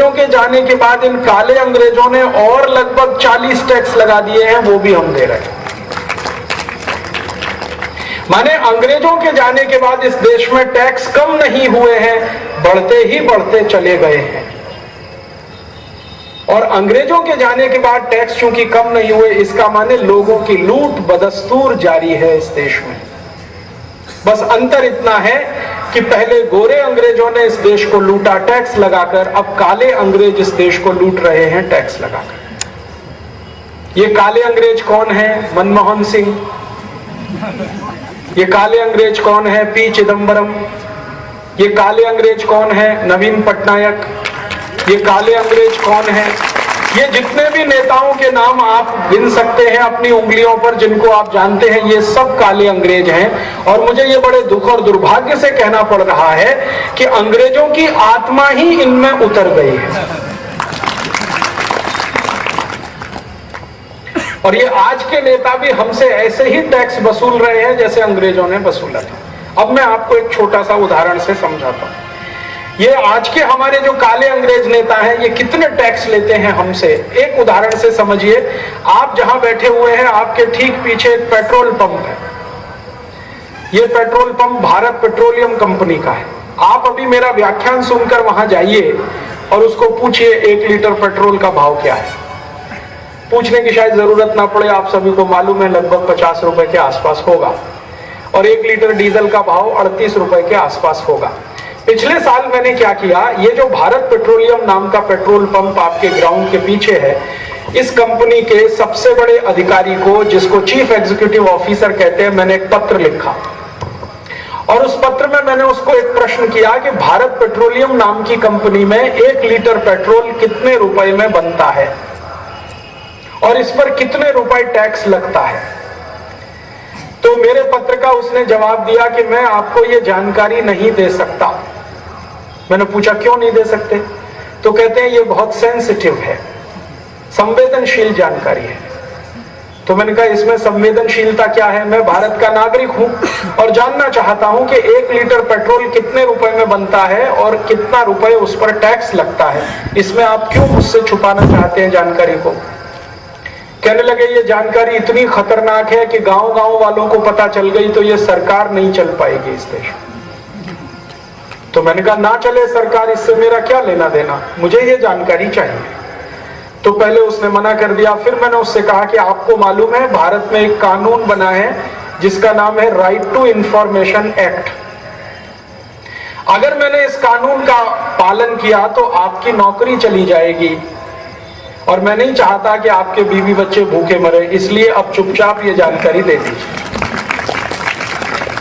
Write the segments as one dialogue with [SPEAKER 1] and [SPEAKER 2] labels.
[SPEAKER 1] अंग्रेजों के जाने के बाद इन काले अंग्रेजों ने और लगभग 40 टैक्स लगा दिए हैं, वो भी हम दे रहे हैं। माने अंग्रेजों के जाने के बाद इस देश में टैक्स कम नहीं हुए हैं, बढ़ते ही बढ़ते चले गए हैं। और अंग्रेजों के जाने के बाद टैक्स चूंकि कम नहीं हुए, इसका माने लोगों की लूट बदस्तूर जारी है इस देश में। बस अंतर इतना है कि पहले गोरे अंग्रेजों ने इस देश को लूटा टैक्स लगाकर, अब काले अंग्रेज इस देश को लूट रहे हैं टैक्स लगाकर। ये काले अंग्रेज कौन है? मनमोहन सिंह। ये काले अंग्रेज कौन है? पी चिदंबरम। ये काले अंग्रेज कौन है? नवीन पटनायक। ये काले अंग्रेज कौन है? ये जितने भी नेताओं के नाम आप गिन सकते हैं अपनी उंगलियों पर, जिनको आप जानते हैं, ये सब काले अंग्रेज हैं। और मुझे ये बड़े दुख और दुर्भाग्य से कहना पड़ रहा है कि अंग्रेजों की आत्मा ही इनमें उतर गई है। और ये आज के नेता भी हमसे ऐसे ही टैक्स वसूल रहे हैं जैसे अंग्रेजों ने वसूला था। अब मैं आपको एक छोटा सा उदाहरण से समझाता हूं। ये आज के हमारे जो काले अंग्रेज नेता हैं, ये कितने टैक्स लेते हैं हमसे, एक उदाहरण से समझिए। आप जहां बैठे हुए हैं, आपके ठीक पीछे एक पेट्रोल पंप है। ये petrol pump Bharat petroleum company का है। आप अभी मेरा व्याख्यान सुनकर वहां जाइए और उसको पूछिए 1 लीटर पेट्रोल का भाव क्या है। पूछने की शायद जरूरत ना पड़े, आप सभी को मालूम है लगभग 50 रुपए के आसपास होगा। और 1 लीटर डीजल का भाव 38 रुपए के आसपास होगा। पिछले साल मैंने क्या किया, ये जो भारत पेट्रोलियम नाम का पेट्रोल पंप आपके ग्राउंड के पीछे है, इस कंपनी के सबसे बड़े अधिकारी को, जिसको चीफ एग्जीक्यूटिव ऑफिसर कहते हैं, मैंने एक पत्र लिखा। और उस पत्र में मैंने उसको एक प्रश्न किया कि भारत पेट्रोलियम नाम की कंपनी में 1 लीटर पेट्रोल कितने रुपए में बनता है और इस पर कितने रुपए टैक्स लगता है। तो मेरे पत्र का उसने जवाब दिया कि मैं आपको ये जानकारी नहीं दे सकता। मैंने पूछा क्यों नहीं दे सकते? तो कहते हैं ये बहुत सेंसिटिव है, संवेदनशील जानकारी है। तो मैंने कहा इसमें संवेदनशीलता क्या है? मैं भारत का नागरिक हूं और जानना चाहता हूं कि 1 लीटर पेट्रोल कितने रुपए में बनता है और कितना रुपए उस पर टैक्स लगता है। इसमें आप क्यों मुझसे छुपाना चाहते हैं जानकारी को? कहने लगे ये जानकारी इतनी खतरनाक है कि गांव-गांव वालों को पता चल गई तो ये सरकार नहीं चल पाएगी इस देश में। तो मैंने कहा ना चले सरकार, इससे मेरा क्या लेना देना, मुझे ये जानकारी चाहिए। तो पहले उसने मना कर दिया। फिर मैंने उससे कहा कि आपको मालूम है भारत में एक कानून बना है जिसका नाम है राइट टू इंफॉर्मेशन एक्ट। अगर मैंने इस कानून का पालन किया तो आपकी नौकरी चली जाएगी और मैं नहीं चाहता कि आपके बीवी बच्चे भूखे मरे, इसलिए अब चुपचाप ये जानकारी दे दीजिए।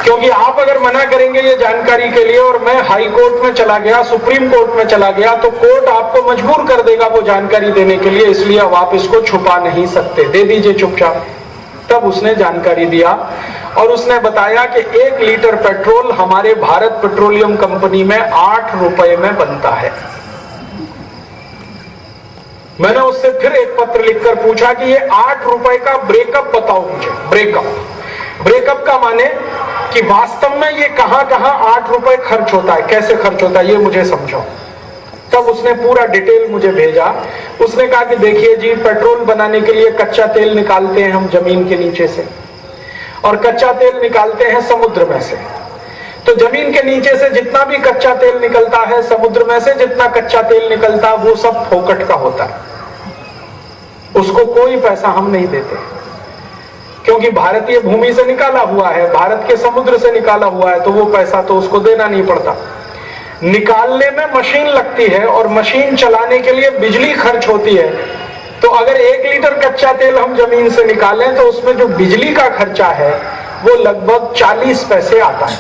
[SPEAKER 1] क्योंकि आप अगर मना करेंगे ये जानकारी के लिए और मैं हाई कोर्ट में चला गया, सुप्रीम कोर्ट में चला गया, तो कोर्ट आपको मजबूर कर देगा वो जानकारी देने के लिए, इसलिए अब आप इसको छुपा नहीं सकते, दे दीजिए चुपचाप। तब उसने जानकारी दिया और उसने बताया कि 1 लीटर पेट्रोल हमारे भारत पेट्रोलियम कंपनी में 8 रुपए में बनता है। मैंने उससे फिर एक पत्र लिखकर पूछा कि ये 8 रुपए का ब्रेकअप बताओ मुझे। ब्रेकअप का माने कि वास्तव में ये कहां कहां 8 रुपए खर्च होता है, कैसे खर्च होता है, ये मुझे समझाओ। तब उसने पूरा डिटेल मुझे भेजा। उसने कहा कि देखिए जी, पेट्रोल बनाने के लिए कच्चा तेल निकालते हैं हम जमीन के नीचे से, और कच्चा तेल निकालते हैं समुद्र में से। तो जमीन के नीचे से जितना भी कच्चा तेल निकलता है, समुद्र में से जितना कच्चा तेल निकलता है, वो सब फोकट का होता है, उसको कोई पैसा हम नहीं देते, क्योंकि भारतीय भूमि से निकाला हुआ है, भारत के समुद्र से निकाला हुआ है, तो वो पैसा तो उसको देना नहीं पड़ता। निकालने में मशीन लगती है और मशीन चलाने के लिए बिजली खर्च होती है। तो अगर 1 लीटर कच्चा तेल हम जमीन से निकालें तो उसमें जो बिजली का खर्चा है वो लगभग 40 पैसे आता है।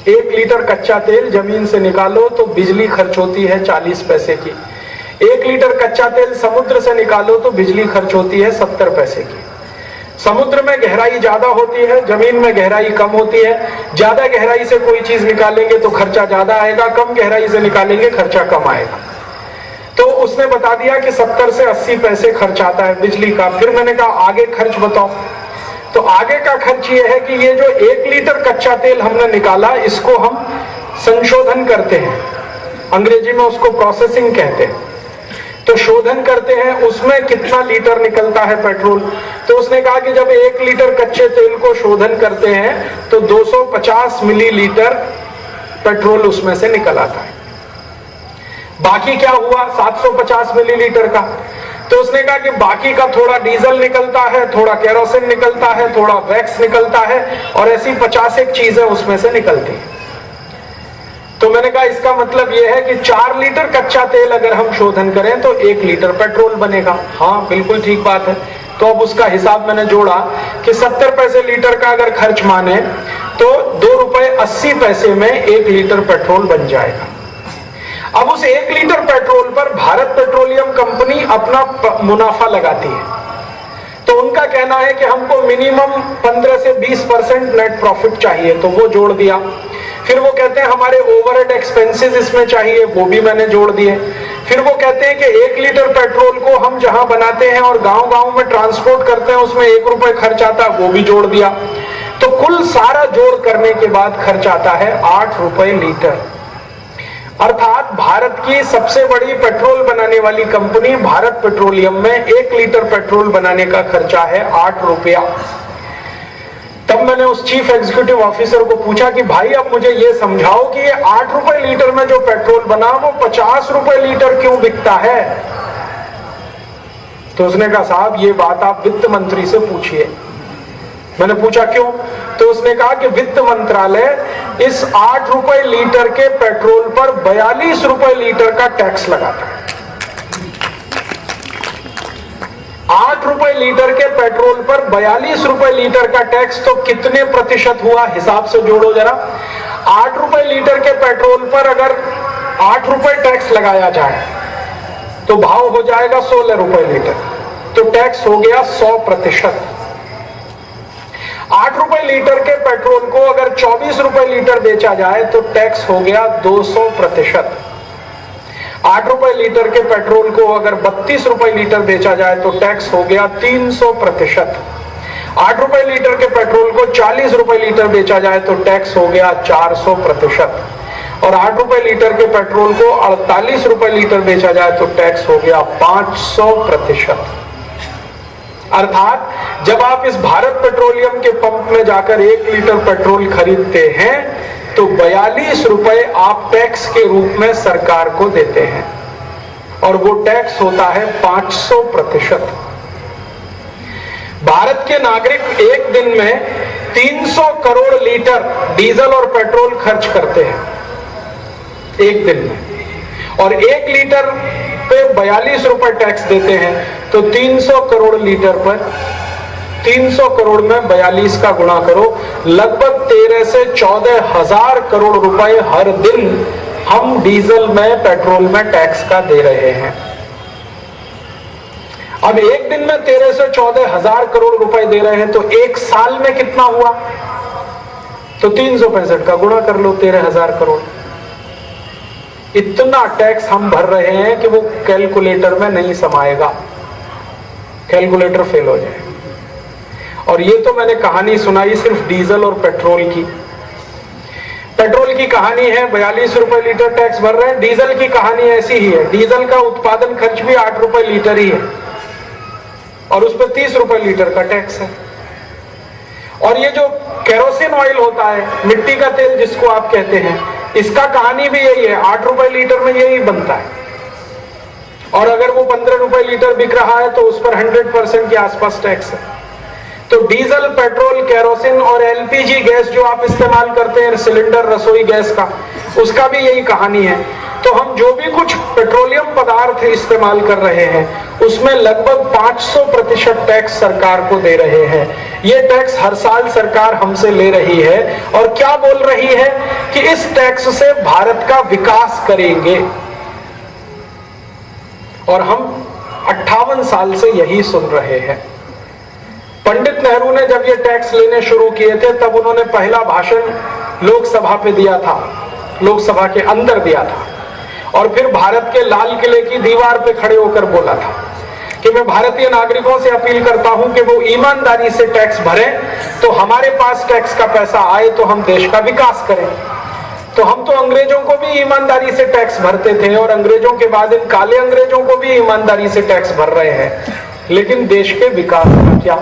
[SPEAKER 1] 1 लीटर कच्चा तेल जमीन से निकालो तो बिजली खर्च होती है 40 पैसे की। 1 लीटर कच्चा तेल समुद्र से निकालो तो बिजली खर्च होती है 70 पैसे की। समुद्र में गहराई ज्यादा होती है, जमीन में गहराई कम होती है। ज्यादा गहराई से कोई चीज निकालेंगे तो खर्चा ज्यादा आएगा, कम गहराई से निकालेंगे खर्चा कम आएगा। तो उसने बता दिया कि 70 से 80 पैसे खर्च आता है बिजली का। फिर मैंने कहा आगे खर्च बताओ। तो आगे का खर्च ये है कि ये जो 1 लीटर कच्चा तेल हमने निकाला, इसको हम संशोधन करते हैं। अंग्रेजी में उसको प्रोसेसिंग कहते हैं। तो शोधन करते हैं, उसमें कितना लीटर निकलता है पेट्रोल। तो उसने कहा कि जब 1 लीटर कच्चे तेल को शोधन करते हैं तो 250 मिलीलीटर पेट्रोल उसमें से निकल आता है। बाकी क्या हुआ 750 मिलीलीटर का। तो उसने कहा कि बाकी का थोड़ा डीजल निकलता है, थोड़ा केरोसिन निकलता है, थोड़ा वैक्स निकलता है, और ऐसी 50 एक चीजें उसमें से निकलती है। तो मैंने कहा इसका मतलब यह है कि 4 लीटर कच्चा तेल अगर हम शोधन करें तो 1 लीटर पेट्रोल बनेगा। हाँ बिल्कुल ठीक बात है। तो अब उसका हिसाब मैंने जोड़ा कि 70 पैसे लीटर का अगर खर्च माने तो 2 रुपए 80 पैसे में 1 लीटर पेट्रोल बन जाएगा। अब उस 1 लीटर पेट्रोल पर भारत पेट्रोलियम कंपनी अपना मुनाफा लगाती है। तो उनका कहना है कि हमको मिनिमम 15 से 20% नेट प्रॉफिट चाहिए, तो वो जोड़ दिया। फिर वो कहते हैं हमारे ओवरहेड एक्सपेंसेस इसमें चाहिए, वो भी मैंने जोड़ दिए। फिर वो कहते हैं कि 1 लीटर पेट्रोल को हम जहां बनाते हैं और गांव-गांव में ट्रांसपोर्ट करते हैं उसमें 1 रुपए खर्च आता है, वो भी जोड़ दिया। तो कुल सारा जोड़ करने के बाद खर्च आता है 8 रुपए लीटर। अर्थात भारत की सबसे बड़ी पेट्रोल बनाने वाली कंपनी भारत पेट्रोलियम में 1 लीटर पेट्रोल बनाने का खर्चा है 8 रुपया। तब मैंने उस चीफ एग्जीक्यूटिव ऑफिसर को पूछा कि भाई अब मुझे ये समझाओ कि ये 8 रुपए लीटर में जो पेट्रोल बना वो 50 रुपए लीटर क्यों बिकता है। तो उसने कहा साहब ये बात आप वित्त मंत्री से पूछिए। मैंने पूछा क्यों। तो उसने कहा कि वित्त मंत्रालय इस 8 रुपए लीटर के पेट्रोल पर 42 रुपए लीटर का टैक्स लगाता है। 8 रुपए लीटर के पेट्रोल पर 42 रुपए लीटर का टैक्स, तो कितने प्रतिशत हुआ हिसाब से जोड़ो जरा। 8 रुपए लीटर के पेट्रोल पर अगर 8 रुपए टैक्स लगाया जाए तो भाव हो जाएगा 16 रुपए लीटर, तो टैक्स हो गया 100%। 8 रुपए लीटर के पेट्रोल को अगर 24 रुपए लीटर बेचा जाए तो टैक्स हो गया 200%। 8 रुपए लीटर के पेट्रोल को अगर 32 रुपए लीटर बेचा जाए तो टैक्स हो गया 300%। 8 रुपए लीटर के पेट्रोल को 40 रुपए लीटर बेचा जाए तो टैक्स हो गया 400%। और 8 रुपए लीटर के पेट्रोल को 48 रुपए लीटर बेचा जाए तो टैक्स हो गया 500%। अर्थात जब आप इस भारत पेट्रोलियम के पंप में जाकर 1 लीटर पेट्रोल खरीदते हैं तो 42 रुपए आप टैक्स के रूप में सरकार को देते हैं, और वो टैक्स होता है 500%। भारत के नागरिक एक दिन में 300 करोड़ लीटर डीजल और पेट्रोल खर्च करते हैं एक दिन में, और 1 लीटर पे 42 रुपए टैक्स देते हैं। तो 300 करोड़ लीटर पर 300 करोड़ में 42 का गुणा करो, लगभग 13 से 14 हजार करोड़ रुपए हर दिन हम डीजल में पेट्रोल में टैक्स का दे रहे हैं। अब एक दिन में 13 से 14 हजार करोड़ रुपए दे रहे हैं तो एक साल में कितना हुआ, तो 365 का गुणा कर लो 13,000 करोड़। इतना टैक्स हम भर रहे हैं कि वो कैलकुलेटर में नहीं समाएगा, कैलकुलेटर फेल हो जाए। और ये तो मैंने कहानी सुनाई सिर्फ डीजल और पेट्रोल की। पेट्रोल की कहानी है 42 रुपए लीटर टैक्स भर रहे हैं, डीजल की कहानी ऐसी ही है। डीजल का उत्पादन खर्च भी 8 रुपए लीटर ही है और उस पर 30 रुपए लीटर का टैक्स है। और ये जो केरोसिन ऑयल होता है, मिट्टी का तेल जिसको आप कहते हैं, इसका कहानी भी यही है, 8 रुपए लीटर में यही बनता है। और अगर वो 15 रुपए लीटर बिक रहा है तो उस पर 100% के आसपास टैक्स है। तो डीजल, पेट्रोल, केरोसिन और एलपीजी गैस जो आप इस्तेमाल करते हैं, सिलेंडर रसोई गैस का, उसका भी यही कहानी है। तो हम जो भी कुछ पेट्रोलियम पदार्थ इस्तेमाल कर रहे हैं उसमें लगभग 500% टैक्स सरकार को दे रहे हैं। ये टैक्स हर साल सरकार हमसे ले रही है और क्या बोल रही है कि इस टैक्स से भारत का विकास करेंगे। और हम 58 साल से यही सुन रहे हैं। पंडित नेहरू ने जब ये टैक्स लेने शुरू किए थे तब उन्होंने पहला भाषण लोकसभा पे दिया था, लोकसभा के अंदर दिया था, और फिर भारत के लाल किले की दीवार पे खड़े होकर बोला था कि मैं भारतीय नागरिकों से अपील करता हूं कि वो ईमानदारी से टैक्स भरें तो हमारे पास टैक्स का पैसा आए तो हम देश का विकास करें। तो हम तो अंग्रेजों को भी ईमानदारी से टैक्स भरते थे और अंग्रेजों के बाद इन काले अंग्रेजों को भी ईमानदारी से टैक्स भर रहे हैं, लेकिन देश के विकास का क्या?